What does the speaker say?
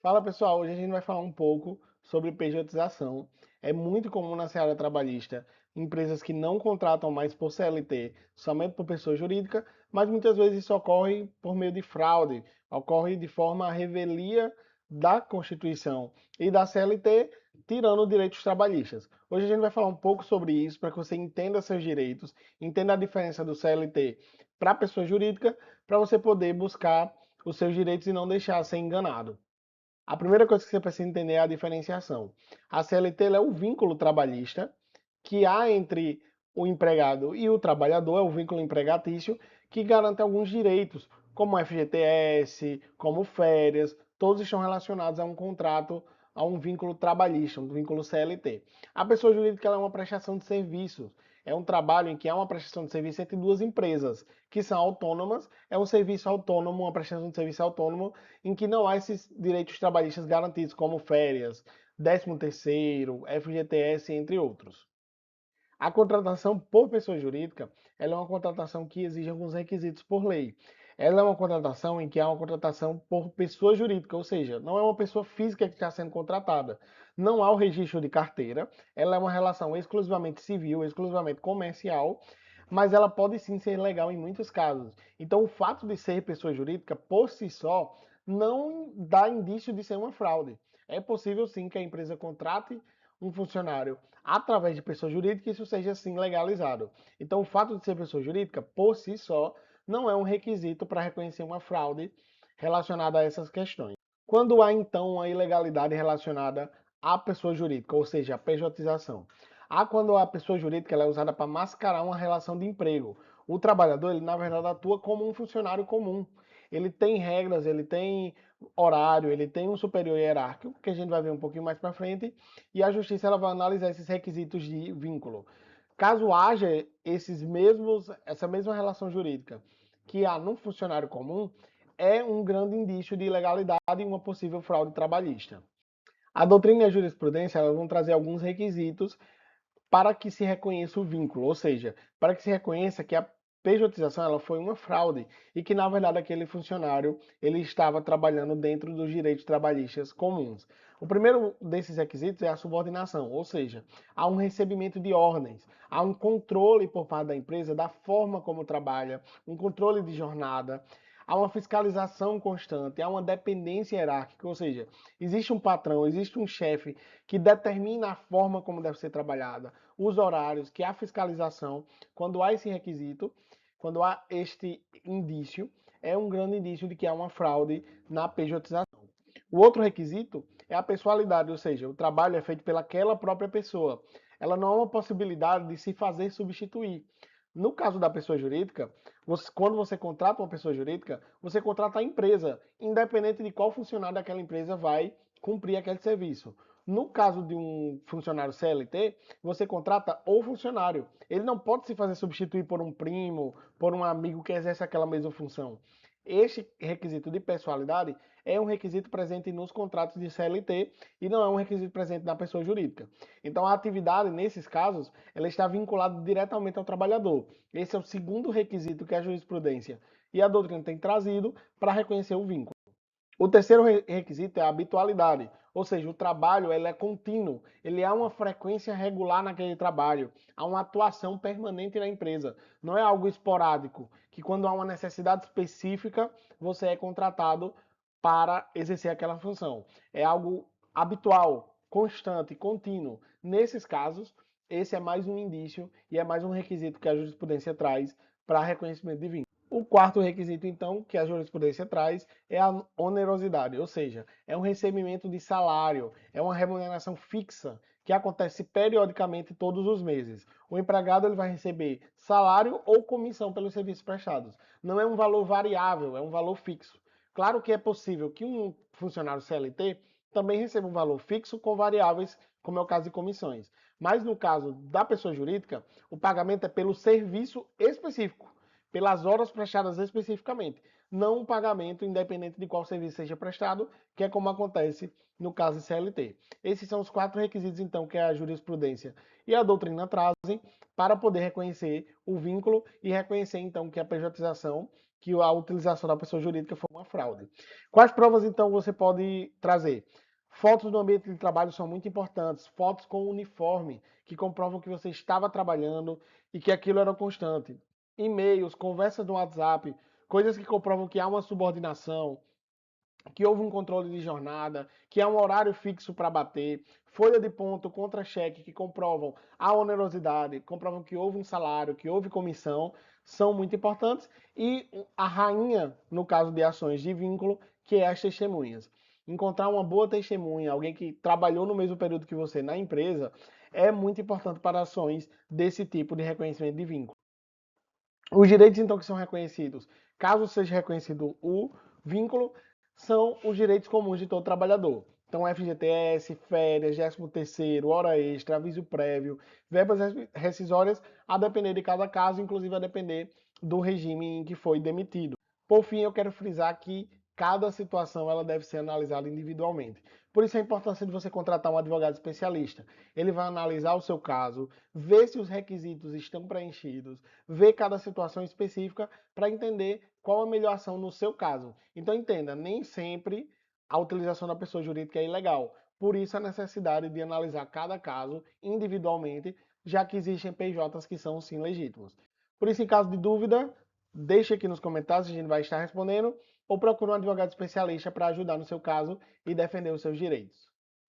Fala pessoal, hoje a gente vai falar um pouco sobre pejotização. É muito comum na seara trabalhista empresas que não contratam mais por CLT, somente por pessoa jurídica, mas muitas vezes isso ocorre por meio de fraude, ocorre de forma à revelia da Constituição e da CLT, tirando direitos trabalhistas. Hoje a gente vai falar um pouco sobre isso para que você entenda seus direitos, entenda a diferença do CLT para a pessoa jurídica, para você poder buscar os seus direitos e não deixar ser enganado. A primeira coisa que você precisa entender é a diferenciação. A CLT é o vínculo trabalhista que há entre o empregado e o trabalhador, é o vínculo empregatício, que garante alguns direitos, como FGTS, como férias, todos estão relacionados a um contrato, a um vínculo trabalhista, um vínculo CLT. A pessoa jurídica é uma prestação de serviços, é um trabalho em que há uma prestação de serviço entre duas empresas que são autônomas, é um serviço autônomo, uma prestação de serviço autônomo em que não há esses direitos trabalhistas garantidos, como férias, 13º, FGTS, entre outros. A contratação por pessoa jurídica, ela é uma contratação que exige alguns requisitos por lei. Ela é uma contratação em que há uma contratação por pessoa jurídica, ou seja, não é uma pessoa física que está sendo contratada. Não há o registro de carteira, ela é uma relação exclusivamente civil, exclusivamente comercial, mas ela pode sim ser legal em muitos casos. Então, o fato de ser pessoa jurídica, por si só, não dá indício de ser uma fraude. É possível sim que a empresa contrate um funcionário através de pessoa jurídica, isso seja assim legalizado. Então, o fato de ser pessoa jurídica, por si só, não é um requisito para reconhecer uma fraude relacionada a essas questões. Quando há, então, uma ilegalidade relacionada à pessoa jurídica, ou seja, a pejotização? Há quando a pessoa jurídica ela é usada para mascarar uma relação de emprego. O trabalhador, ele na verdade atua como um funcionário comum. Ele tem regras, ele tem horário, ele tem um superior hierárquico, que a gente vai ver um pouquinho mais para frente, e a justiça ela vai analisar esses requisitos de vínculo. Caso haja essa mesma relação jurídica que há num funcionário comum, é um grande indício de ilegalidade e uma possível fraude trabalhista. A doutrina e a jurisprudência elas vão trazer alguns requisitos para que se reconheça o vínculo, ou seja, para que se reconheça que a pejotização ela foi uma fraude e que na verdade aquele funcionário ele estava trabalhando dentro dos direitos trabalhistas comuns. O primeiro desses requisitos é a subordinação, ou seja, há um recebimento de ordens, há um controle por parte da empresa da forma como trabalha, um controle de jornada, há uma fiscalização constante, há uma dependência hierárquica, ou seja, existe um patrão, existe um chefe que determina a forma como deve ser trabalhada, os horários, que há fiscalização. Quando há esse requisito, quando há este indício, é um grande indício de que há uma fraude na pejotização. O outro requisito é a pessoalidade, ou seja, o trabalho é feito pelaquela própria pessoa. Ela não há uma possibilidade de se fazer substituir. No caso da pessoa jurídica, quando você contrata uma pessoa jurídica, você contrata a empresa, independente de qual funcionário daquela empresa vai cumprir aquele serviço. No caso de um funcionário CLT, você contrata o funcionário. Ele não pode se fazer substituir por um primo, por um amigo que exerce aquela mesma função. Este requisito de pessoalidade é um requisito presente nos contratos de CLT e não é um requisito presente na pessoa jurídica. Então, a atividade, nesses casos, ela está vinculada diretamente ao trabalhador. Esse é o segundo requisito que a jurisprudência e a doutrina têm trazido para reconhecer o vínculo. O terceiro requisito é a habitualidade, ou seja, o trabalho ele é contínuo, ele há uma frequência regular naquele trabalho, há uma atuação permanente na empresa, não é algo esporádico, que quando há uma necessidade específica você é contratado para exercer aquela função. É algo habitual, constante, contínuo. Nesses casos, esse é mais um indício e é mais um requisito que a jurisprudência traz para reconhecimento de vínculo. O quarto requisito, então, que a jurisprudência traz é a onerosidade, ou seja, é um recebimento de salário, é uma remuneração fixa que acontece periodicamente todos os meses. O empregado ele vai receber salário ou comissão pelos serviços prestados. Não é um valor variável, é um valor fixo. Claro que é possível que um funcionário CLT também receba um valor fixo com variáveis, como é o caso de comissões. Mas no caso da pessoa jurídica, o pagamento é pelo serviço específico, pelas horas prestadas especificamente, não um pagamento independente de qual serviço seja prestado, que é como acontece no caso de CLT. Esses são os quatro requisitos, então, que a jurisprudência e a doutrina trazem para poder reconhecer o vínculo e reconhecer, então, que a pejotização que a utilização da pessoa jurídica foi uma fraude. Quais provas, então, você pode trazer? Fotos do ambiente de trabalho são muito importantes. Fotos com uniforme, que comprovam que você estava trabalhando e que aquilo era constante. E-mails, conversas no WhatsApp, coisas que comprovam que há uma subordinação, que houve um controle de jornada, que há um horário fixo para bater, folha de ponto, contra-cheque que comprovam a onerosidade, comprovam que houve um salário, que houve comissão, são muito importantes. E a rainha, no caso de ações de vínculo, que é as testemunhas. Encontrar uma boa testemunha, alguém que trabalhou no mesmo período que você na empresa, é muito importante para ações desse tipo de reconhecimento de vínculo. Os direitos, então, que são reconhecidos, caso seja reconhecido o vínculo, são os direitos comuns de todo trabalhador. Então, FGTS, férias, 13º, hora extra, aviso prévio, verbas rescisórias, a depender de cada caso, inclusive a depender do regime em que foi demitido. Por fim, eu quero frisar que cada situação ela deve ser analisada individualmente. Por isso a importância de você contratar um advogado especialista. Ele vai analisar o seu caso, ver se os requisitos estão preenchidos, ver cada situação específica para entender qual a melhor ação no seu caso. Então entenda, nem sempre a utilização da pessoa jurídica é ilegal. Por isso a necessidade de analisar cada caso individualmente, já que existem PJs que são sim legítimos. Por isso, em caso de dúvida, deixe aqui nos comentários, a gente vai estar respondendo, ou procure um advogado especialista para ajudar no seu caso e defender os seus direitos.